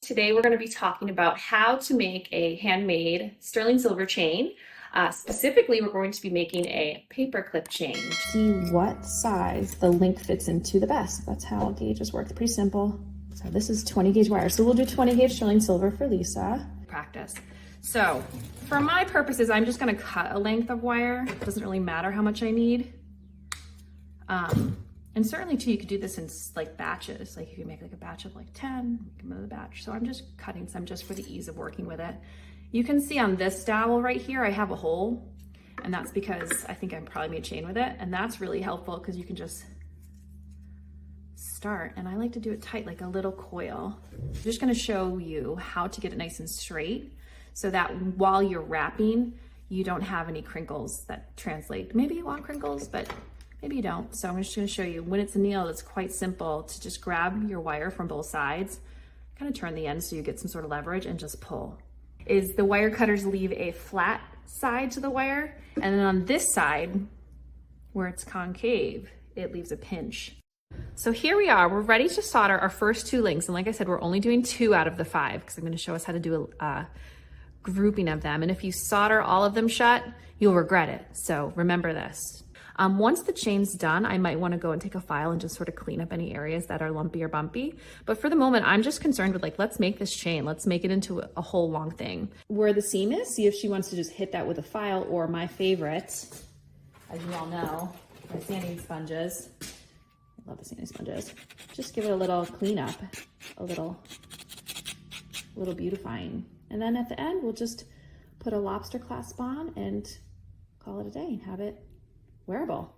Today we're going to be talking about how to make a handmade sterling silver chain. Specifically, we're going to be making a paperclip chain. See what size the link fits into the best. That's how gauges work. It's pretty simple. So this is 20 gauge wire. So we'll do 20 gauge sterling silver for Lisa. Practice. So for my purposes, I'm just going to cut a length of wire. It doesn't really matter how much I need. And certainly too, you could do this in like batches. Like you could make like a batch of like 10, make another batch. So I'm just cutting some just for the ease of working with it. You can see on this dowel right here, I have a hole, and that's because I think I probably made a chain with it. And that's really helpful because you can just start. And I like to do it tight, like a little coil. I'm just gonna show you how to get it nice and straight so that while you're wrapping, you don't have any crinkles that translate. Maybe you want crinkles, but maybe you don't. So I'm just gonna show you when it's annealed, it's quite simple to just grab your wire from both sides, kind of turn the end so you get some sort of leverage and just pull. The wire cutters leave a flat side to the wire, and then on this side, where it's concave, it leaves a pinch. So here we are, we're ready to solder our first two links. And like I said, we're only doing 2 out of the 5 because I'm gonna show us how to do a grouping of them. And if you solder all of them shut, you'll regret it. So remember this. Once the chain's done, I might want to go and take a file and just sort of clean up any areas that are lumpy or bumpy. But for the moment, I'm just concerned with like, let's make this chain. Let's make it into a whole long thing. Where the seam is, see if she wants to just hit that with a file, or my favorite, as you all know, my sanding sponges. I love the sanding sponges. Just give it a little cleanup, a little beautifying. And then at the end, we'll just put a lobster clasp on and call it a day and have it wearable.